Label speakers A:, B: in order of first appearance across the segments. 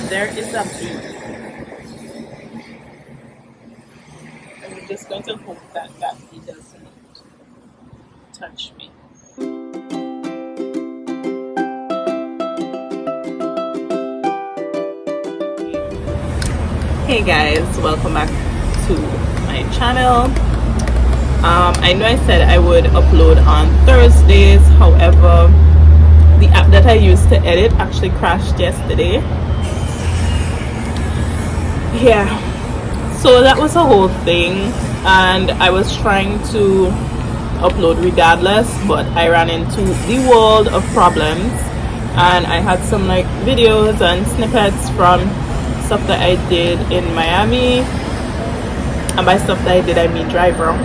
A: there is a bee. I'm just going to hope that that bee doesn't touch me. Hey guys, welcome back to my channel. I know I said I would upload on Thursdays, however the app that I used to edit actually crashed yesterday. Yeah, so that was a whole thing, and I was trying to upload regardless, but I ran into the world of problems, and I had some like videos and snippets from stuff that I did in Miami, and by stuff that I did I mean drive wrong,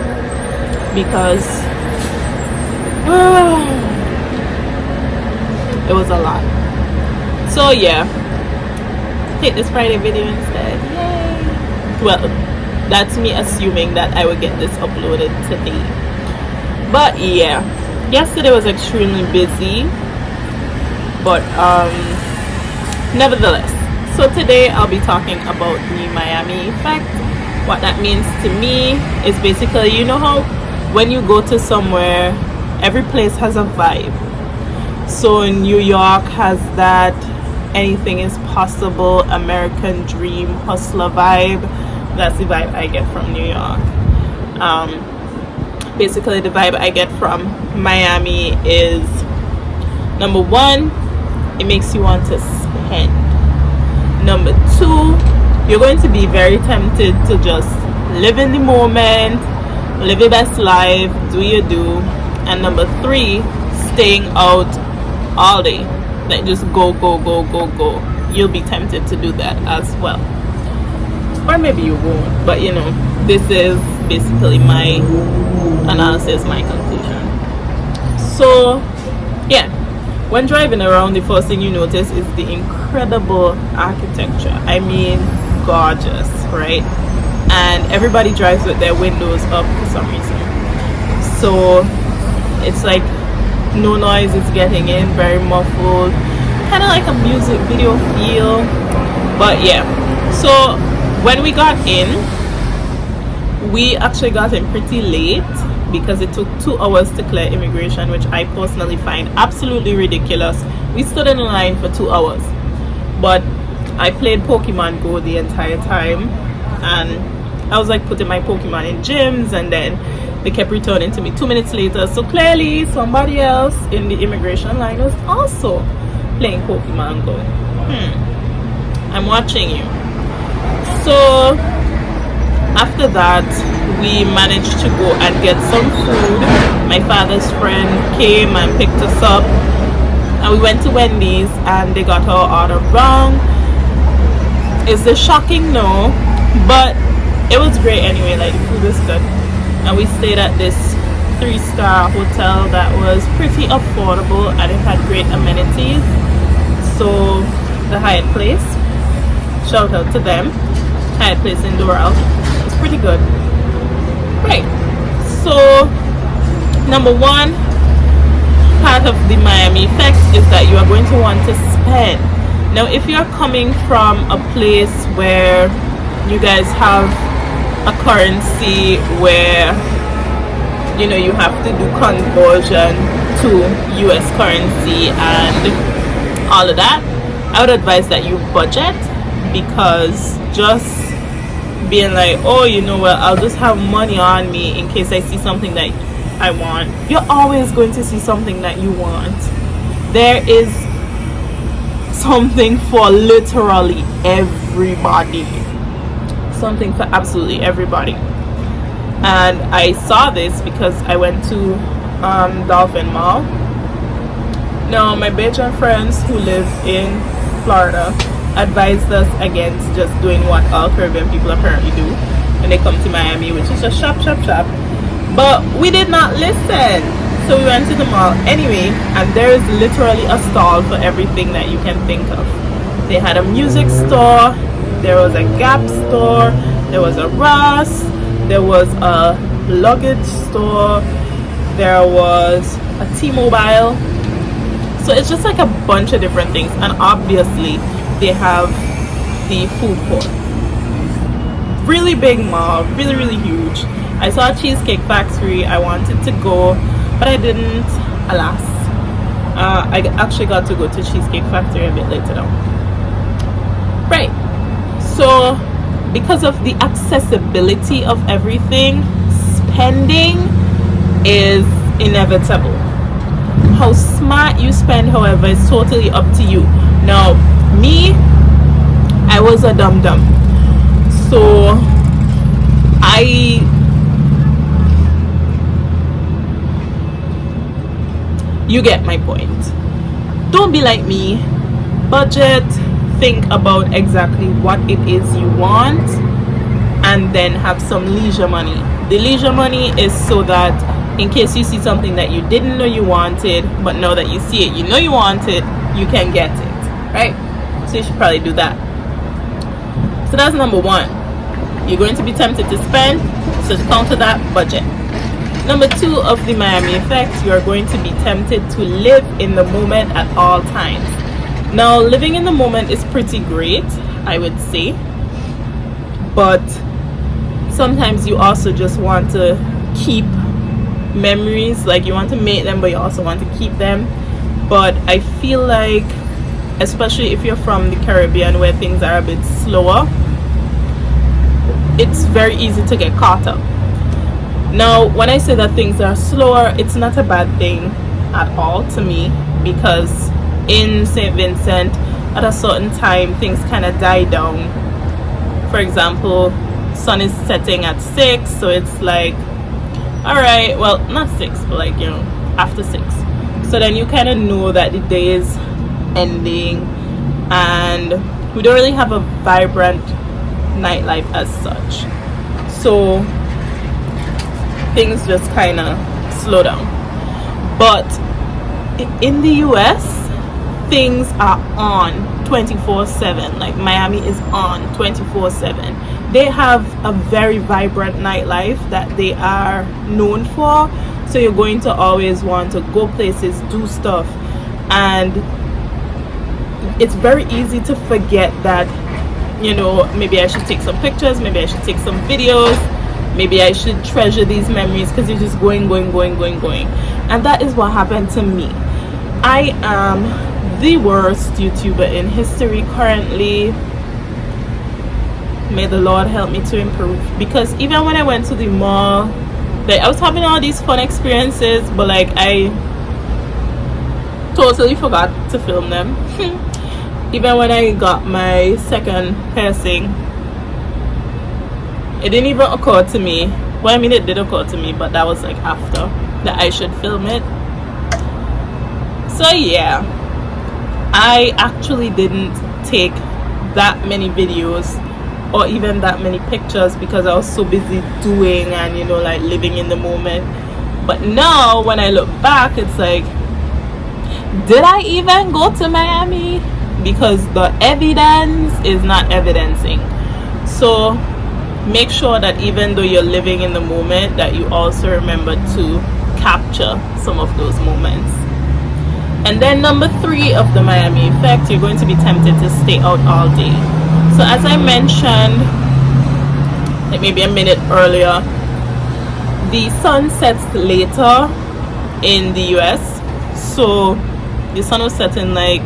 A: because it was a lot. So yeah, take this Friday video instead. Yay! Well, that's me assuming that I would get this uploaded today. But yeah, yesterday was extremely busy, but nevertheless. So today I'll be talking about the Miami effect. What that means to me is basically, you know how when you go to somewhere, every place has a vibe. So New York has that anything is possible, American dream, hustler vibe. That's the vibe I get from New York. Basically the vibe I get from Miami is, number one, it makes you want to spend. Number two, you're going to be very tempted to just live in the moment, live your best life, do your do. And number three, staying out all day, like just go. You'll be tempted to do that as well, or maybe you won't, but you know, this is basically my analysis, my conclusion. So yeah, when driving around, the first thing you notice is the incredible architecture. I mean, gorgeous, right? And everybody drives with their windows up for some reason, so it's like no noise is getting in, very muffled, kind of like a music video feel. But yeah, so when we got in, we actually got in pretty late because it took 2 hours to clear immigration, which I personally find absolutely ridiculous. We stood in line for 2 hours, but I played Pokemon Go the entire time, and I was like putting my Pokemon in gyms, and then they kept returning to me 2 minutes later. So clearly somebody else in the immigration line was also playing Pokemon Go. I'm watching you. So after that, we managed to go and get some food. My father's friend came and picked us up, and we went to Wendy's, and they got our order wrong. Is this shocking? No, but it was great anyway. Like, the food was good, and we stayed at this 3-star hotel that was pretty affordable, and it had great amenities. So the Hyatt Place, shout out to them, Hyatt Place in Doral, it's pretty good. Right, so number one part of the Miami effect is that you are going to want to spend. Now if you're coming from a place where you guys have a currency where, you know, you have to do conversion to US currency and all of that, I would advise that you budget, because just being like, oh, you know what, I'll just have money on me in case I see something that I want. You're always going to see something that you want. There is something for literally everybody, something for absolutely everybody. And I saw this because I went to Dolphin Mall. Now my Bajan friends who live in Florida advised us against just doing what all Caribbean people apparently do when they come to Miami, which is just shop. But we did not listen, so we went to the mall anyway, and there is literally a stall for everything that you can think of. They had a music store, there was a Gap store, there was a Ross, there was a luggage store, there was a T-Mobile. So it's just like a bunch of different things, and obviously they have the food court. Really big mall, really huge. I saw Cheesecake Factory. I wanted to go, but I didn't, alas. I actually got to go to Cheesecake Factory a bit later on. Right. So because of the accessibility of everything, spending is inevitable. How smart you spend, however, is totally up to you. Now, me, I was a dum-dum. So you get my point. Don't be like me. Budget, think about exactly what it is you want, and then have some leisure money. The leisure money is so that in case you see something that you didn't know you wanted, but now that you see it, you know you want it, you can get it, right? So you should probably do that. So that's number one. You're going to be tempted to spend, so to counter that, budget. Number two of the Miami effect, you're going to be tempted to live in the moment at all times. Now, living in the moment is pretty great, I would say, but sometimes you also just want to keep memories, like you want to make them, but you also want to keep them. But I feel like, especially if you're from the Caribbean where things are a bit slower, it's very easy to get caught up. Now, when I say that things are slower, it's not a bad thing at all to me, because in St. Vincent, at a certain time, things kind of die down. For example, sun is setting at 6, so it's like, all right, well, not 6, but like, you know, after 6. So then you kind of know that the day is ending, and we don't really have a vibrant nightlife as such. So things just kind of slow down. But in the US, things are on 24/7. Like Miami is on 24/7. They have a very vibrant nightlife that they are known for, so you're going to always want to go places, do stuff, and it's very easy to forget that, you know, maybe I should take some pictures, maybe I should take some videos, maybe I should treasure these memories, because you're just going. And that is what happened to me. I am the worst YouTuber in history currently. May the Lord help me to improve, because even when I went to the mall, like I was having all these fun experiences, but like I totally forgot to film them. Even when I got my second piercing, it didn't even occur to me. Well, I mean, it did occur to me, but that was like after, that I should film it. So yeah, I actually didn't take that many videos or even that many pictures because I was so busy doing and, you know, like living in the moment. But now when I look back, it's like, did I even go to Miami? Because the evidence is not evidencing. So make sure that even though you're living in the moment, that you also remember to capture some of those moments. And then number 3 of the Miami effect, you're going to be tempted to stay out all day. So as I mentioned, like maybe a minute earlier, the sun sets later in the US. So the sun was setting like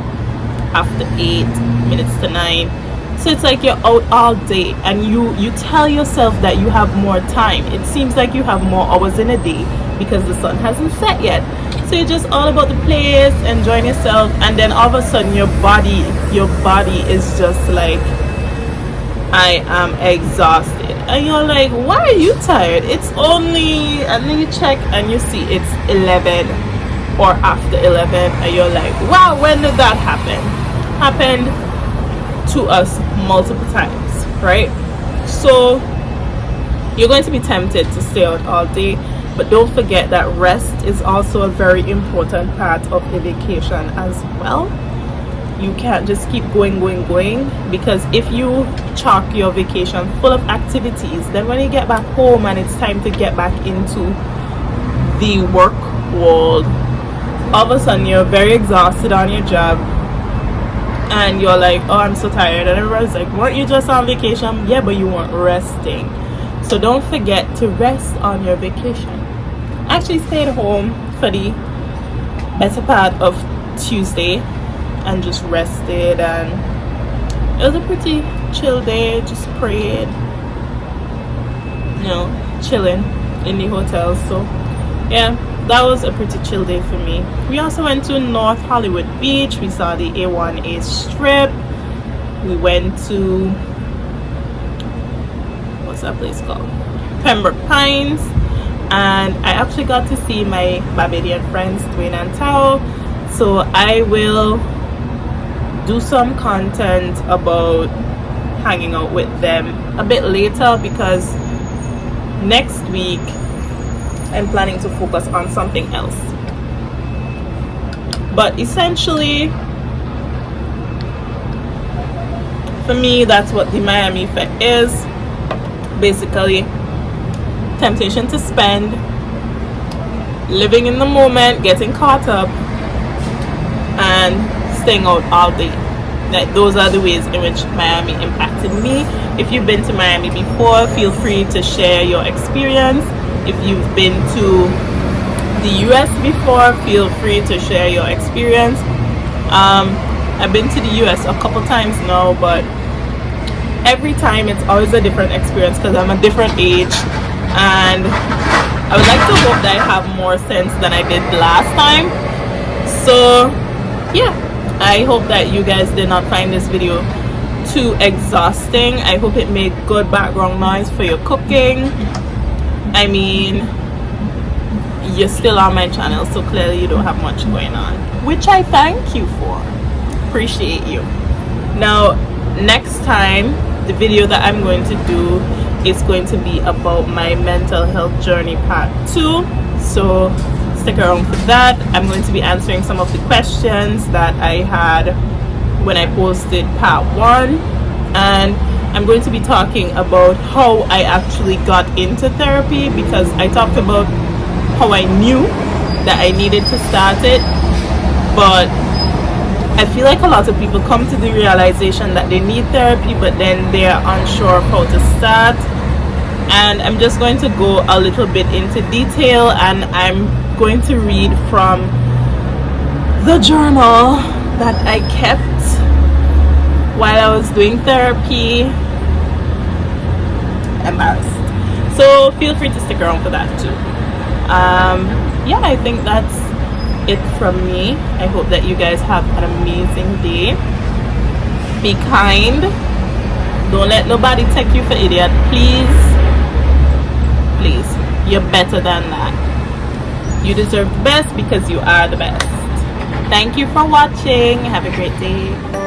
A: after 8 minutes to 9. So it's like you're out all day, and you tell yourself that you have more time. It seems like you have more hours in a day because the sun hasn't set yet. So you're just all about the place, enjoying yourself, and then all of a sudden your body is just like, I am exhausted. And you're like, why are you tired? It's only, and then you check and you see it's 11 or after 11, and you're like, wow, when did that happen? Happened to us multiple times, right? So you're going to be tempted to stay out all day, but don't forget that rest is also a very important part of a vacation as well. You can't just keep going, because if you chalk your vacation full of activities, then when you get back home and it's time to get back into the work world, all of a sudden you're very exhausted on your job, and you're like, oh, I'm so tired, and everyone's like, weren't you just on vacation? Yeah, but you weren't resting. So don't forget to rest on your vacation. I actually stayed home for the better part of Tuesday and just rested, and it was a pretty chill day. Just prayed, chilling in the hotel. So yeah, that was a pretty chill day for me. We also went to North Hollywood Beach. We saw the A1A strip. We went to, what's that place called, Pembroke Pines, and I actually got to see my Barbadian friends Dwayne and Tao. So I will do some content about hanging out with them a bit later, because next week I'm planning to focus on something else. But essentially, for me, that's what the Miami Fair is. Basically, temptation to spend, living in the moment, getting caught up, and staying out all day. Like, those are the ways in which Miami impacted me. If you've been to Miami before, feel free to share your experience. If you've been to the US before, feel free to share your experience. I've been to the US a couple times now, but every time it's always a different experience because I'm a different age, and I would like to hope that I have more sense than I did last time. So yeah, I hope that you guys did not find this video too exhausting. I hope it made good background noise for your cooking. I mean, you're still on my channel, so clearly you don't have much going on, which I thank you for. Appreciate you. Now, next time, the video that I'm going to do is going to be about my mental health journey part 2. So stick around for that. I'm going to be answering some of the questions that I had when I posted part 1, and I'm going to be talking about how I actually got into therapy, because I talked about how I knew that I needed to start it, but I feel like a lot of people come to the realization that they need therapy, but then they are unsure of how to start. And I'm just going to go a little bit into detail, and I'm going to read from the journal that I kept while I was doing therapy. Embarrassed. So feel free to stick around for that too. Yeah, I think that's it from me. I hope that you guys have an amazing day. Be kind. Don't let nobody take you for idiot. Please, you're better than that. You deserve the best because you are the best. Thank you for watching. Have a great day.